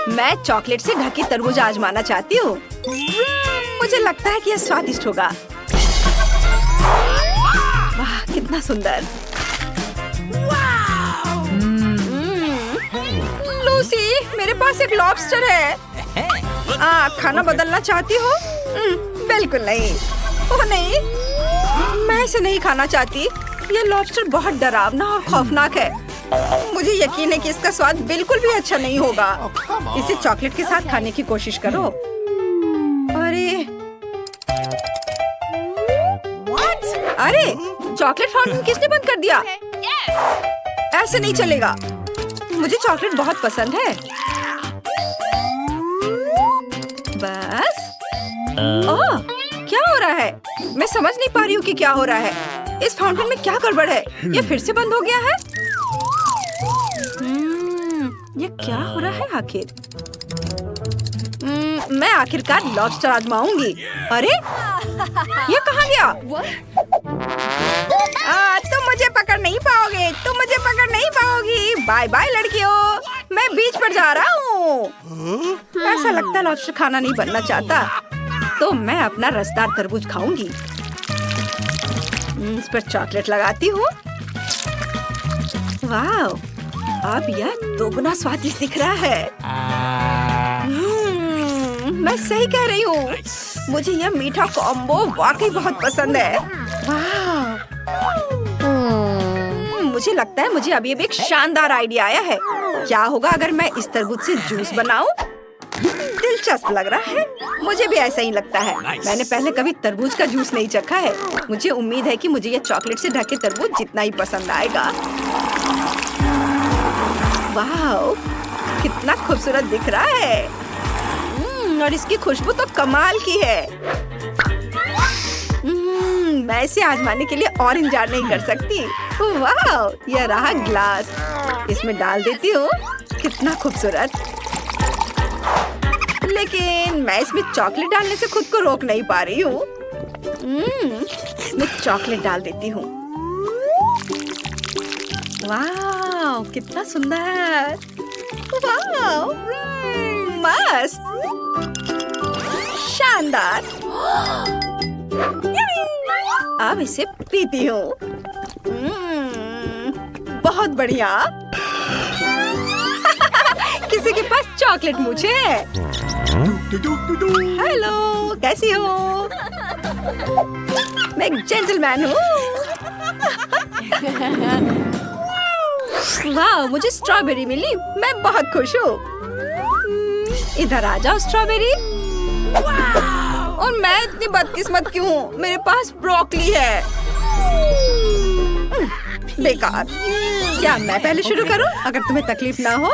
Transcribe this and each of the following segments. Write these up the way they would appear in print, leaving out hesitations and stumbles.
मैं चॉकलेट से ढकी तरबूज आजमाना चाहती हूँ। मुझे लगता है कि यह स्वादिष्ट होगा। वाह, कितना सुंदर। लूसी, मेरे पास एक लॉबस्टर है। खाना बदलना चाहती हो? बिल्कुल नहीं। ओह नहीं, मैं इसे नहीं खाना चाहती। ये लॉबस्टर बहुत डरावना और खौफनाक है। मुझे यकीन है कि इसका स्वाद बिल्कुल भी अच्छा नहीं होगा। इसे चॉकलेट के साथ खाने की कोशिश करो। अरे अरे, चॉकलेट फाउंटेन किसने बंद कर दिया? ऐसे नहीं चलेगा। मुझे चॉकलेट बहुत पसंद है। बस। ओह, क्या हो रहा है? मैं समझ नहीं पा रही हूँ कि क्या हो रहा है। इस फाउंटेन में क्या गड़बड़ है? ये फिर से बंद हो गया है। ये क्या हो रहा है आखिर? मैं आखिरकार लॉबस्टर आजमाऊंगी। अरे, ये कहाँ गया? तुम मुझे पकड़ नहीं पाओगे। तुम मुझे पकड़ नहीं पाओगी। बाय बाय लड़कियों, मैं बीच पर जा रहा हूँ। ऐसा लगता है लॉबस्टर खाना नहीं बनना चाहता, तो मैं अपना रसदार तरबूज खाऊंगी। इस पर चॉकलेट लगाती हूँ। वाह, अब यह दोगुना स्वादिष्ट दिख रहा है। मैं सही कह रही हूँ। मुझे यह मीठा कॉम्बो वाकई बहुत पसंद है। वाह, मुझे लगता है मुझे अभी एक शानदार आइडिया आया है। क्या होगा अगर मैं इस तरबूज से जूस बनाऊं? दिलचस्प लग रहा है। मुझे भी ऐसा ही लगता है। मैंने पहले कभी तरबूज का जूस नहीं चखा है। मुझे उम्मीद है कि मुझे यह चॉकलेट से ढके तरबूज जितना ही पसंद आएगा। वाह, कितना खूबसूरत दिख रहा है। और इसकी खुशबू तो कमाल की है। मैं इसे आजमाने के लिए और इंतजार नहीं कर सकती। वाह, यह रहा ग्लास। इसमें डाल देती हूँ। कितना खूबसूरत। लेकिन मैं इसमें चॉकलेट डालने से खुद को रोक नहीं पा रही हूँ। इसमें चॉकलेट डाल देती हूँ। वाह, कितना सुंदर। वाह, मस्त, शानदार। अब इसे पीती हूँ। बहुत बढ़िया। किसी के पास चॉकलेट मूछें है? हेलो, कैसी हो? मैं एक जेंटलमैन हूँ। वाह, मुझे स्ट्रॉबेरी मिली। मैं बहुत खुश हूँ। इधर आ जाओ स्ट्रॉबेरी। और मैं इतनी बदकिस्मत क्यों हूँ? मेरे पास ब्रोकली है। बेकार। क्या मैं पहले शुरू करूँ? अगर तुम्हें तकलीफ ना हो,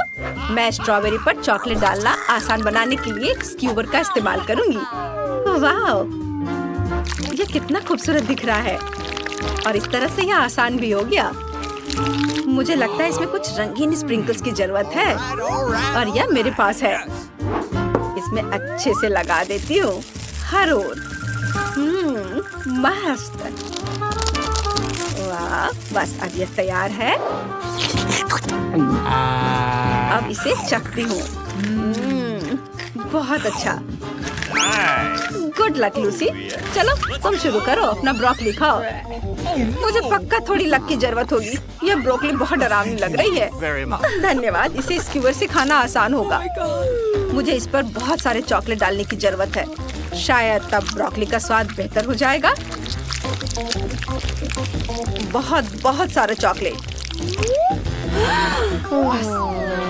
मैं स्ट्रॉबेरी पर चॉकलेट डालना आसान बनाने के लिए स्क्यूबर का इस्तेमाल करूँगी। वाह, ये कितना खूबसूरत दिख रहा है। और इस तरह से यह आसान भी हो गया। मुझे लगता है इसमें कुछ रंगीन स्प्रिंकल्स की जरूरत है, और यह मेरे पास है। इसमें अच्छे से लगा देती हूँ हर ओर। मस्त। वाह, बस अब यह तैयार है। अब इसे चखती हूँ। बहुत अच्छा। Good luck Lucy. चलो तुम शुरू करो, अपना ब्रोकली खाओ। मुझे पक्का थोड़ी लक की जरूरत होगी। यह ब्रोकली बहुत डरावनी लग रही है। धन्यवाद, इसे स्क्यूवर से खाना आसान होगा। मुझे इस पर बहुत सारे चॉकलेट डालने की जरूरत है। शायद तब ब्रोकली का स्वाद बेहतर हो जाएगा। बहुत बहुत सारे चॉकलेट।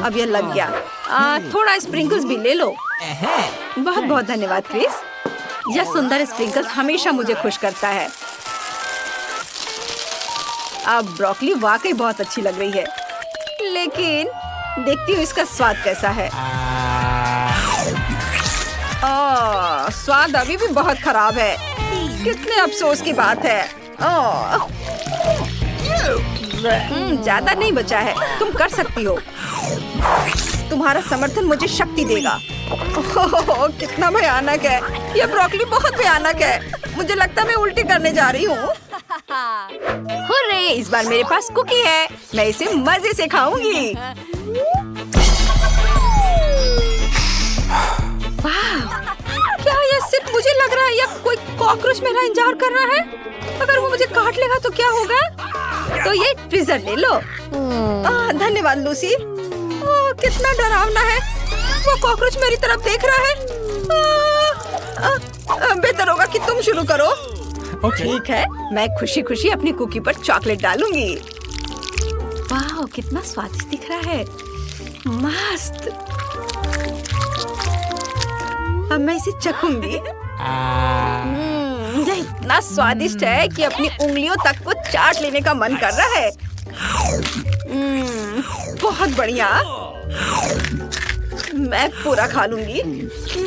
अब यह लग गया। थोड़ा स्प्रिंकल्स भी ले लो। बहुत बहुत धन्यवाद क्रिस। यह सुंदर स्प्रिंकल्स हमेशा मुझे खुश करता है। अब ब्रोकली वाकई बहुत अच्छी लग रही है, लेकिन देखती हूँ इसका स्वाद कैसा है। स्वाद अभी भी बहुत खराब है। कितने अफसोस की बात है। ज्यादा नहीं बचा है। तुम कर सकती हो। तुम्हारा समर्थन मुझे शक्ति देगा। कितना भयानक है। यह ब्रोकली बहुत भयानक है। मुझे लगता है मैं उल्टी करने जा रही हूँ। हुर्रे, इस बार मेरे पास कुकी है। मैं इसे मजे से खाऊंगी। और कर रहा है? अगर वो मुझे काट लेगा तो क्या होगा? तो ये ट्विज़र ले लो। धन्यवाद लूसी। कितना डरावना है। वो कॉकरोच मेरी तरफ देख रहा है। बेहतर होगा कि तुम शुरू करो। ठीक है, मैं खुशी खुशी अपनी कुकी पर चॉकलेट डालूंगी। वाह, कितना स्वादिष्ट दिख रहा है। मस्त। अब मैं इसे चखूंगी। यह इतना स्वादिष्ट है कि अपनी उंगलियों तक को चाट लेने का मन कर रहा है। बहुत बढ़िया। मैं पूरा खा लूंगी।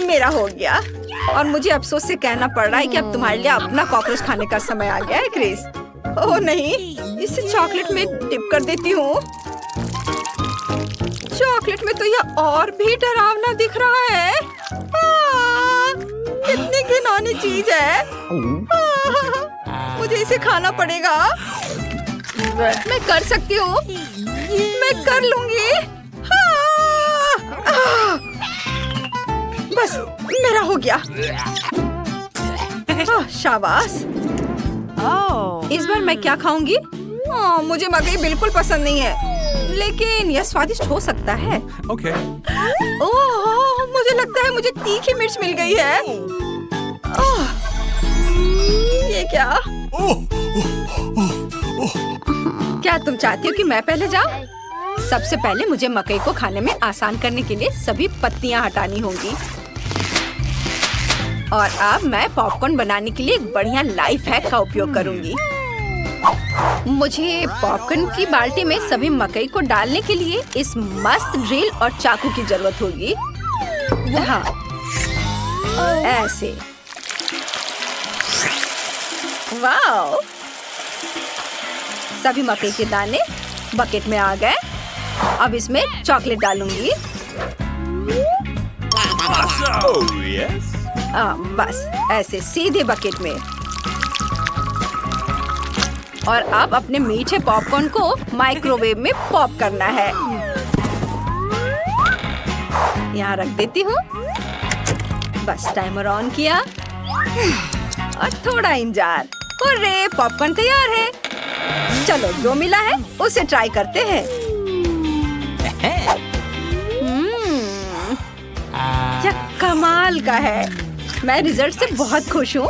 मेरा हो गया। और मुझे अफसोस से कहना पड़ रहा है कि अब तुम्हारे लिए अपना कॉकरोच खाने का समय आ गया है क्रिस। ओह नहीं, इसे चॉकलेट में डिप कर देती हूँ। चॉकलेट में तो यह और भी डरावना दिख रहा है। कितनी घिनौनी चीज है। मुझे इसे खाना पड़ेगा। मैं कर सकती हूँ। मैं कर लूंगी। बस मेरा हो गया। शाबाश। इस बार मैं क्या खाऊंगी? मुझे मकई बिल्कुल पसंद नहीं है, लेकिन यह स्वादिष्ट हो सकता है। Okay. ओह, मुझे लगता है मुझे तीखी मिर्च मिल गई है। ये क्या? क्या तुम चाहती हो कि मैं पहले जाऊं? सबसे पहले मुझे मकई को खाने में आसान करने के लिए सभी पत्तियां हटानी होंगी। और अब मैं पॉपकॉर्न बनाने के लिए एक बढ़िया लाइफ हैक का उपयोग करूंगी। मुझे पॉपकॉर्न की बाल्टी में सभी मकई को डालने के लिए इस मस्त ड्रिल और चाकू की जरूरत होगी। हाँ, ऐसे। वाओ! सभी मकई के दाने बकेट में आ गए। अब इसमें चॉकलेट डालूंगी। Oh, yes. बस ऐसे सीधे बकेट में। और अब अपने मीठे पॉपकॉर्न को माइक्रोवेव में पॉप करना है। यहाँ रख देती हूँ। बस टाइमर ऑन किया और थोड़ा इंतजार। हुर्रे, पॉपकॉर्न तैयार है। चलो, जो मिला है उसे ट्राई करते हैं। यह कमाल का है। मैं रिजल्ट से बहुत खुश हूँ।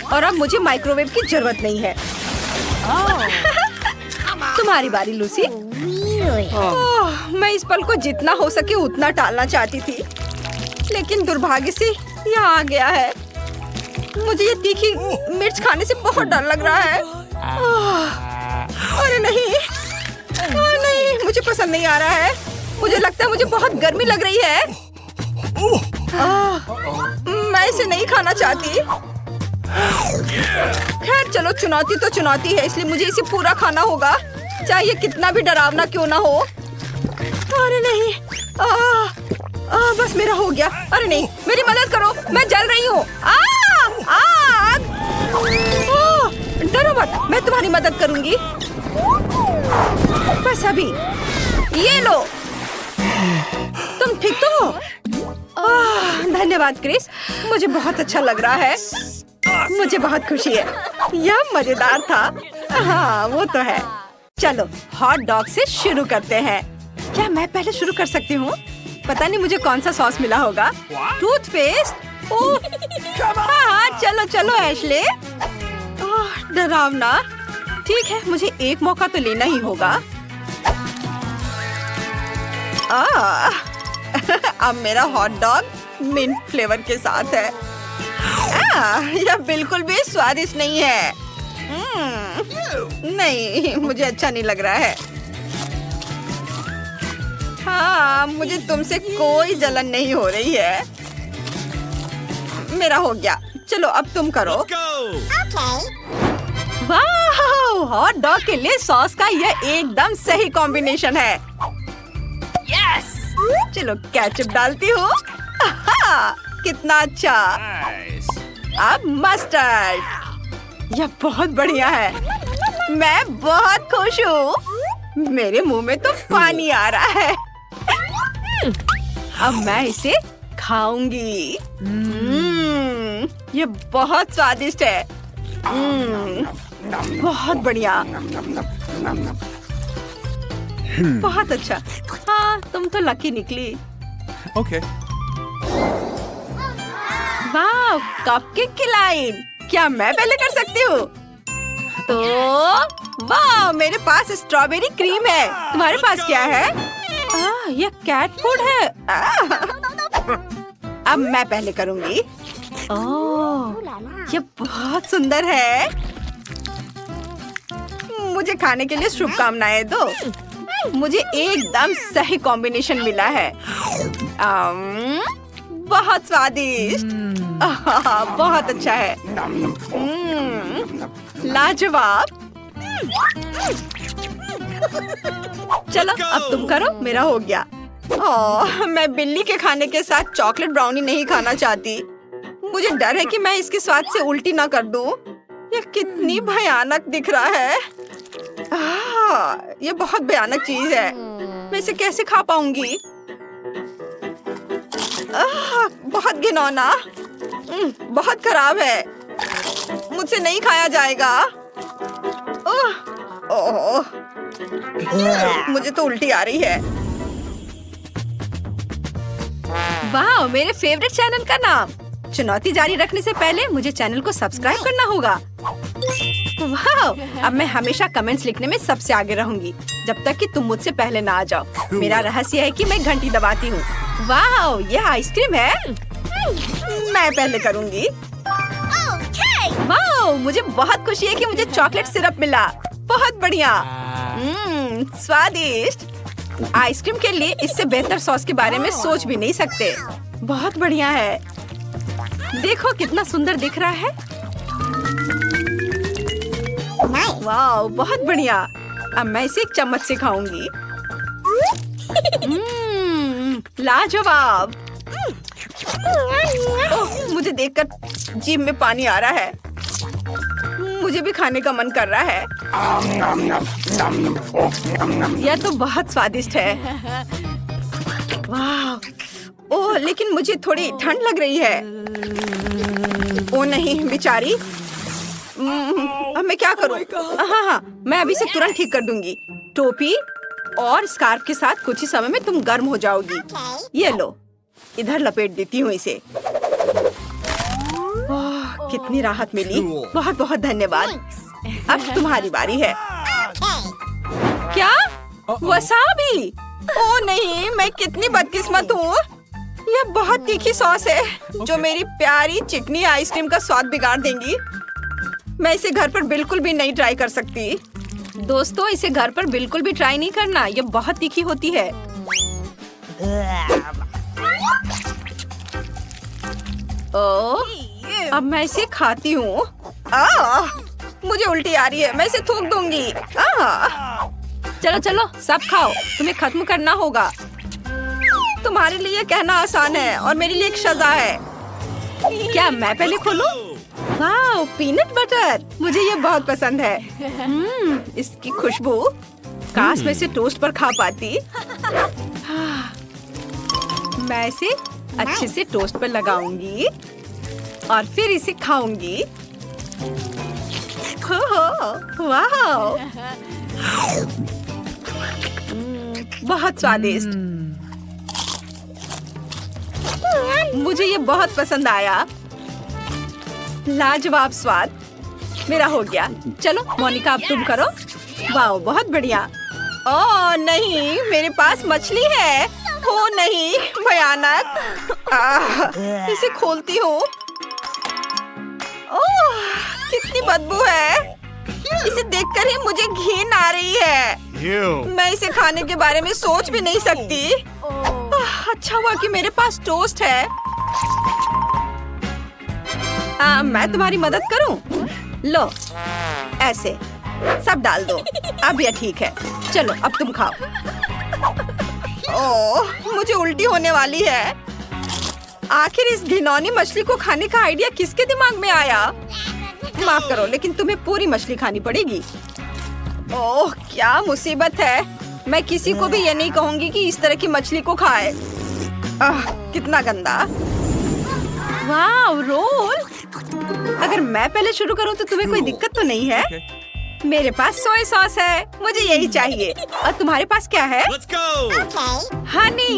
और अब मुझे माइक्रोवेव की जरूरत नहीं है। तुम्हारी बारी लूसी। मैं इस पल को जितना हो सके उतना टालना चाहती थी, लेकिन दुर्भाग्य से यह आ गया है। मुझे ये तीखी मिर्च खाने से बहुत डर लग रहा है। अरे नहीं, नहीं, मुझे पसंद नहीं आ रहा है। मुझे लगता है मुझे बहुत गर्मी लग रही है। मैं इसे नहीं खाना चाहती। खैर चलो, चुनौती तो चुनौती है, इसलिए मुझे इसे पूरा खाना होगा, चाहे ये कितना भी डरावना क्यों ना हो। अरे नहीं, बस मेरा हो गया। अरे नहीं, मेरी मदद करो, मैं जल रही हूँ। आग! डरो मत, मैं तुम्हारी मदद करूंगी। बस अभी। ये लो। तुम ठीक तो हो? धन्यवाद क्रिस, मुझे बहुत अच्छा लग रहा है। मुझे बहुत खुशी है। यह मजेदार था। हाँ, वो तो है। चलो, हॉट डॉग से शुरू करते हैं। क्या मैं पहले शुरू कर सकती हूँ? पता नहीं मुझे कौन सा सॉस मिला होगा। टूथपेस्ट? हाँ, चलो चलो एशले। डरावना। ठीक है, मुझे एक मौका तो लेना ही होगा। अब मेरा हॉट डॉग मिंट फ्लेवर के साथ है। यह बिल्कुल भी स्वादिष्ट नहीं है। नहीं, मुझे अच्छा नहीं लग रहा है। हाँ, मुझे तुमसे कोई जलन नहीं हो रही है। मेरा हो गया। चलो, अब तुम करो। वाह! हॉट डॉग के लिए सॉस का यह एकदम सही कॉम्बिनेशन है। यस! चलो, केचप डालती हूँ। कितना अच्छा। अब मस्टर्ड। यह बहुत बढ़िया है। मैं बहुत खुश हूँ। मेरे मुंह में तो पानी आ रहा है। अब मैं इसे खाऊंगी। ये बहुत स्वादिष्ट है। बहुत बढ़िया। बहुत अच्छा। हाँ, तुम तो लकी निकली। Okay. वाह, कपकेक की लाइन। क्या मैं पहले कर सकती हूँ? तो वाह, मेरे पास स्ट्रॉबेरी क्रीम है। तुम्हारे पास क्या है? ये कैट फूड है। अब मैं पहले करूँगी। ओह, ये बहुत सुंदर है। मुझे खाने के लिए शुभकामनाएं दो। मुझे एकदम सही कॉम्बिनेशन मिला है। बहुत स्वादिष्ट। बहुत अच्छा है। लाजवाब। चलो अब तुम करो, मेरा हो गया। मैं बिल्ली के खाने के साथ चॉकलेट ब्राउनी नहीं खाना चाहती। मुझे डर है कि मैं इसके स्वाद से उल्टी ना कर दूं। ये कितनी भयानक दिख रहा है। ये बहुत भयानक चीज है। मैं इसे कैसे खा पाऊंगी? बहुत घिनौना। बहुत खराब है। मुझसे नहीं खाया जाएगा। ओह, मुझे तो उल्टी आ रही है। वाह, मेरे फेवरेट चैनल का नाम। चुनौती जारी रखने से पहले मुझे चैनल को सब्सक्राइब करना होगा। वाह, अब मैं हमेशा कमेंट्स लिखने में सबसे आगे रहूंगी, जब तक कि तुम मुझसे पहले ना आ जाओ। मेरा रहस्य है कि मैं घंटी दबाती हूँ। वाह, ये आइसक्रीम है। मैं पहले करूँगी। वाह, मुझे बहुत खुशी है कि मुझे चॉकलेट सिरप मिला। बहुत बढ़िया। स्वादिष्ट। आइसक्रीम के लिए इससे बेहतर सॉस के बारे में सोच भी नहीं सकते। बहुत बढ़िया है। देखो कितना सुंदर दिख रहा है। वाह, बहुत बढ़िया। अब मैं इसे एक चम्मच से खाऊंगी। लाजवाब। मुझे देखकर जीभ में पानी आ रहा है। मुझे भी खाने का मन कर रहा है। यह तो बहुत स्वादिष्ट है। वाह। ओह, लेकिन मुझे थोड़ी ठंड लग रही है। ओ नहीं, बेचारी। अब मैं क्या करूं? हाँ, मैं अभी से तुरंत ठीक कर दूंगी। टोपी और स्कार्फ के साथ कुछ ही समय में तुम गर्म हो जाओगी। ये लो, इधर लपेट देती हूँ इसे। कितनी राहत मिली। बहुत बहुत धन्यवाद। अब तुम्हारी बारी है। क्या? वसाबी? ओ नहीं, मैं कितनी बदकिस्मत हूँ। यह बहुत तीखी सॉस है जो मेरी प्यारी चिकनी आइसक्रीम का स्वाद बिगाड़ देंगी। मैं इसे घर पर बिल्कुल भी नहीं ट्राई कर सकती। दोस्तों, इसे घर पर बिल्कुल भी ट्राई नहीं करना। यह बहुत तीखी होती है। ओह, अब मैं इसे खाती हूँ। मुझे उल्टी आ रही है। मैं इसे थूक दूंगी। चलो चलो, सब खाओ। तुम्हें खत्म करना होगा। तुम्हारे लिए कहना आसान है और मेरे लिए एक सजा है। क्या मैं पहले खोलूं? वाह, पीनट बटर। मुझे ये बहुत पसंद है। इसकी खुशबू। काश मैं इसे टोस्ट पर खा पाती। मैं इसे अच्छे से टोस्ट पर लगाऊंगी और फिर इसे खाऊंगी। वाह, बहुत स्वादिष्ट। मुझे ये बहुत पसंद आया। लाजवाब स्वाद। मेरा हो गया। चलो मोनिका, अब तुम करो। वाह, बहुत बढ़िया। ओह नहीं, मेरे पास मछली है। ओ नहीं, भयानक। इसे खोलती हूँ। ओह, कितनी बदबू है। इसे देखकर ही मुझे घिन आ रही है। मैं इसे खाने के बारे में सोच भी नहीं सकती। अच्छा हुआ कि मेरे पास टोस्ट है। मैं तुम्हारी मदद करूं? लो, ऐसे सब डाल दो। अब यह ठीक है। चलो अब तुम खाओ। ओह, मुझे उल्टी होने वाली है। आखिर इस घिनौनी मछली को खाने का आइडिया किसके दिमाग में आया? माफ करो, लेकिन तुम्हें पूरी मछली खानी पड़ेगी। ओह, क्या मुसीबत है। मैं किसी को भी ये नहीं कहूंगी कि इस तरह की मछली को खाए। कितना गंदा। वाह, रोल। अगर मैं पहले शुरू करूं तो तुम्हें कोई दिक्कत तो नहीं है? Okay. मेरे पास सोया सॉस है, मुझे यही चाहिए। और तुम्हारे पास क्या है? Let's go. हनी।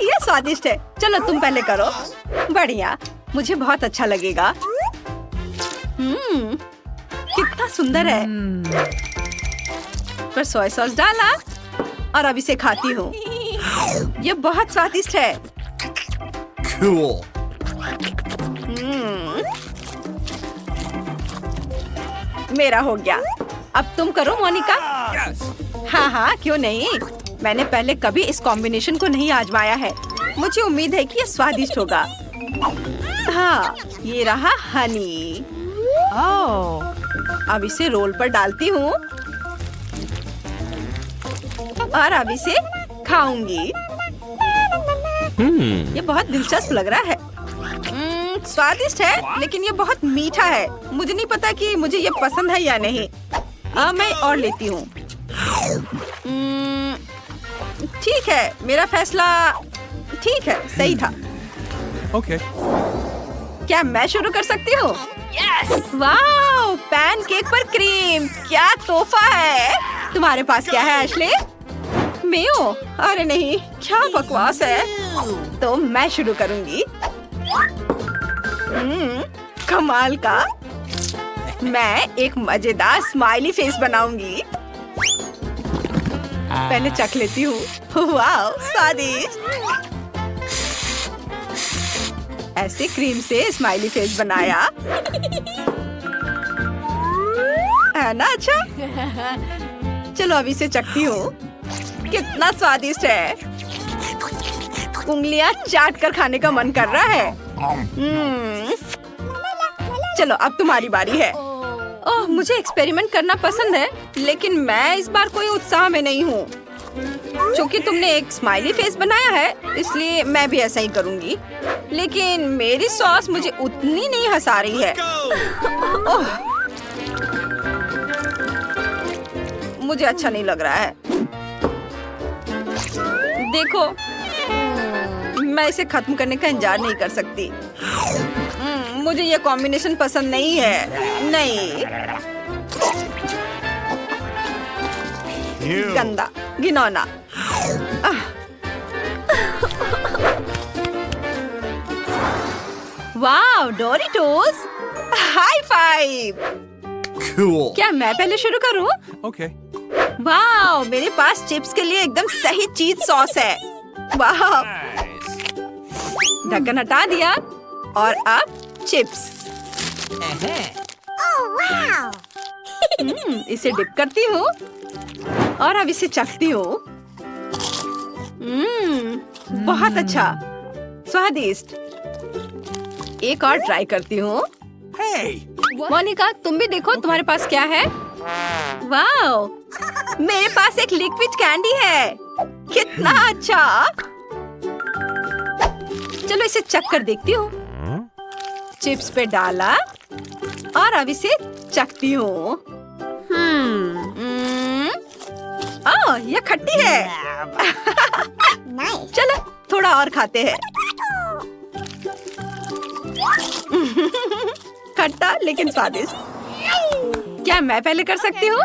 ये स्वादिष्ट है। चलो तुम पहले करो। बढ़िया, मुझे बहुत अच्छा लगेगा। कितना सुंदर है। पर सोया सॉस डाला और अब इसे खाती हूँ। ये बहुत स्वादिष्ट है। Cool. मेरा हो गया। अब तुम करो मोनिका। Yes. हाँ हाँ, क्यों नहीं। मैंने पहले कभी इस कॉम्बिनेशन को नहीं आजमाया है। मुझे उम्मीद है कि ये स्वादिष्ट होगा। हाँ, ये रहा हनी। अब इसे रोल पर डालती हूँ और अब इसे खाऊंगी। ये बहुत दिलचस्प लग रहा है। स्वादिष्ट है, लेकिन ये बहुत मीठा है। मुझे नहीं पता कि मुझे ये पसंद है या नहीं। मैं और लेती हूँ। ठीक है, मेरा फैसला ठीक है, सही था। Okay. क्या मैं शुरू कर सकती हूँ? वाह, पैनकेक पर क्रीम, क्या तोहफा है। तुम्हारे पास क्या है एशले? मेयो? अरे नहीं, क्या बकवास है। तो मैं शुरू करूंगी। कमाल का। मैं एक मजेदार स्माइली फेस बनाऊंगी। पहले चख लेती हूँ। वाह, स्वादिष्ट। ऐसे क्रीम से स्माइली फेस बनाया है ना। अच्छा, चलो अभी इसे चखती हूँ। कितना स्वादिष्ट है। उंगलियां चाट कर खाने का मन कर रहा है। चलो अब तुम्हारी बारी है। ओह, मुझे एक्सपेरिमेंट करना पसंद है, लेकिन मैं इस बार कोई उत्साह में नहीं हूँ। क्योंकि तुमने एक स्माइली फेस बनाया है, इसलिए मैं भी ऐसा ही करूँगी। लेकिन मेरी सॉस मुझे उतनी नहीं हंसा रही है। ओह, मुझे अच्छा नहीं लग रहा है। देखो, मैं इसे खत्म करने का इंतजार नहीं कर सकती। मुझे ये कॉम्बिनेशन पसंद नहीं है। नहीं, गंदा, घिनौना। वाह, डोरिटोस, हाई फाइव। Cool. क्या मैं पहले शुरू करूं? Okay. वाह, मेरे पास चिप्स के लिए एकदम सही चीज सॉस है। वाह, Nice. ढक्कन हटा दिया और अब चिप्स। इसे डिप करती हूँ और अब इसे चखती हूँ। बहुत अच्छा, स्वादिष्ट। एक और ट्राई करती हूँ। Hey. मोनिका, तुम भी देखो, तुम्हारे पास क्या है? वाओ, मेरे पास एक लिक्विड कैंडी है। कितना अच्छा। चलो इसे चख कर देखती हूँ। चिप्स पे डाला और अब इसे चखती हूँ। ओह, यह खट्टी है। चलो थोड़ा और खाते हैं। खट्टा लेकिन स्वादिष्ट। क्या मैं पहले कर सकती हूँ?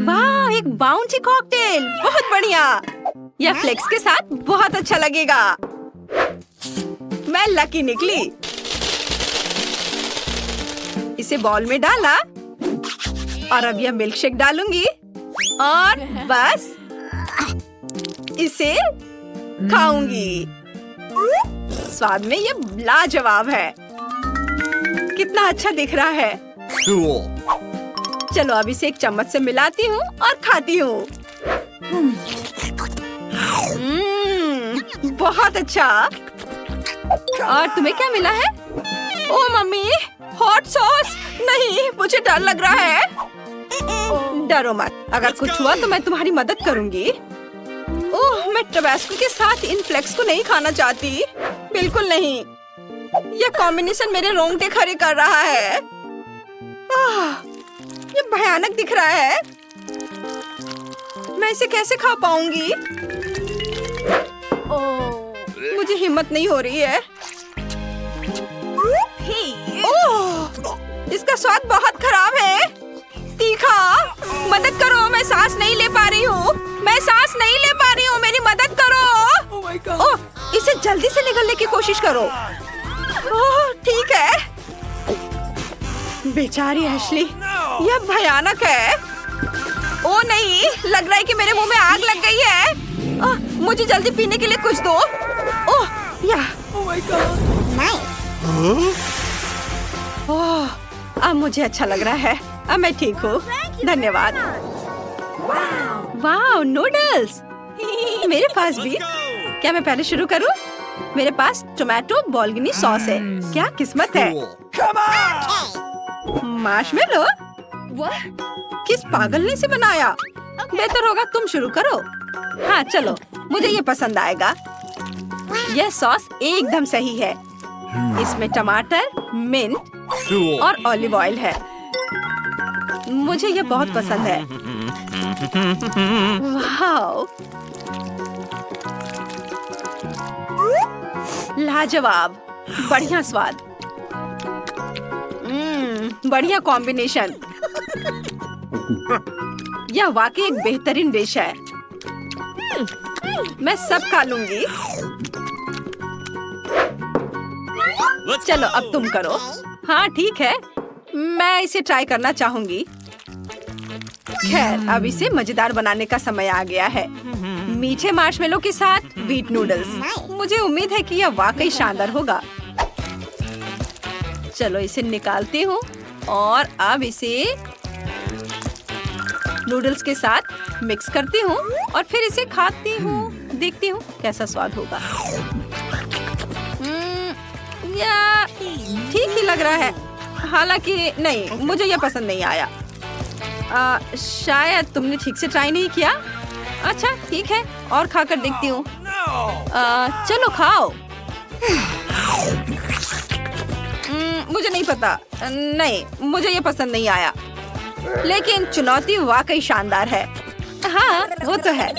वाह, एक बाउंसी कॉकटेल, बहुत बढ़िया। यह फ्लेक्स के साथ बहुत अच्छा लगेगा। मैं लकी निकली। इसे बाउल में डाला और अब यह मिल्क शेक डालूंगी और बस इसे खाऊंगी। स्वाद में ये लाजवाब है। कितना अच्छा दिख रहा है। Cool. चलो अब इसे एक चम्मच से मिलाती हूँ और खाती हूँ। बहुत अच्छा। और तुम्हें क्या मिला है? ओह मम्मी, हॉट सॉस। नहीं, मुझे डर लग रहा है। डरो मत, अगर कुछ हुआ तो मैं तुम्हारी मदद करूंगी। ओह, मैं टबास्को के साथ इन फ्लेक्स को नहीं खाना चाहती, बिल्कुल नहीं। यह कॉम्बिनेशन मेरे रोंगटे खड़े कर रहा है। ये भयानक दिख रहा है। मैं इसे कैसे खा पाऊंगी? मुझे हिम्मत नहीं हो रही है। स्वाद बहुत खराब है। तीखा। मदद करो, मैं सांस नहीं ले पा रही हूँ। मैं सांस नहीं ले पा रही हूँ, मेरी मदद करो। ओह, इसे जल्दी से निगलने की कोशिश करो। ओह, ठीक है। बेचारी एशली, यह भयानक है। ओह नहीं, लग रहा है कि मेरे मुंह में आग लग गई है। मुझे जल्दी पीने के लिए कुछ दो। ओह, या। ओह, अब मुझे अच्छा लग रहा है। अब मैं ठीक हूँ। धन्यवाद। वाह, नूडल्स। मेरे पास भी। क्या मैं पहले शुरू करूँ? मेरे पास टोमेटो बोल्गनी सॉस है। क्या किस्मत है। मार्शमेलो? किस पागल ने इसे बनाया? बेहतर होगा तुम शुरू करो। हाँ चलो, मुझे ये पसंद आएगा। यह सॉस एकदम सही है। इसमें टमाटर, मिंट Cool. और ऑलिव ऑयल है। मुझे यह बहुत पसंद है। वाह, लाजवाब। बढ़िया स्वाद। बढ़िया कॉम्बिनेशन। यह वाकई एक बेहतरीन डिश है। मैं सब खा लूंगी। चलो अब तुम करो। हाँ ठीक है, मैं इसे ट्राई करना चाहूंगी। खैर, अब इसे मजेदार बनाने का समय आ गया है। मीठे मार्शमेलो के साथ व्हीट नूडल्स। मुझे उम्मीद है कि यह वाकई शानदार होगा। चलो इसे निकालती हूँ और अब इसे नूडल्स के साथ मिक्स करती हूँ और फिर इसे खाती हूँ। देखती हूँ कैसा स्वाद होगा। या ठीक ही लग रहा है। हालांकि नहीं, मुझे यह पसंद नहीं आया। शायद तुमने ठीक से ट्राई नहीं किया। अच्छा ठीक है, और खाकर देखती हूँ। चलो खाओ। मुझे नहीं पता। नहीं, मुझे ये पसंद नहीं आया। लेकिन चुनौती वाकई शानदार है। हाँ वो तो है।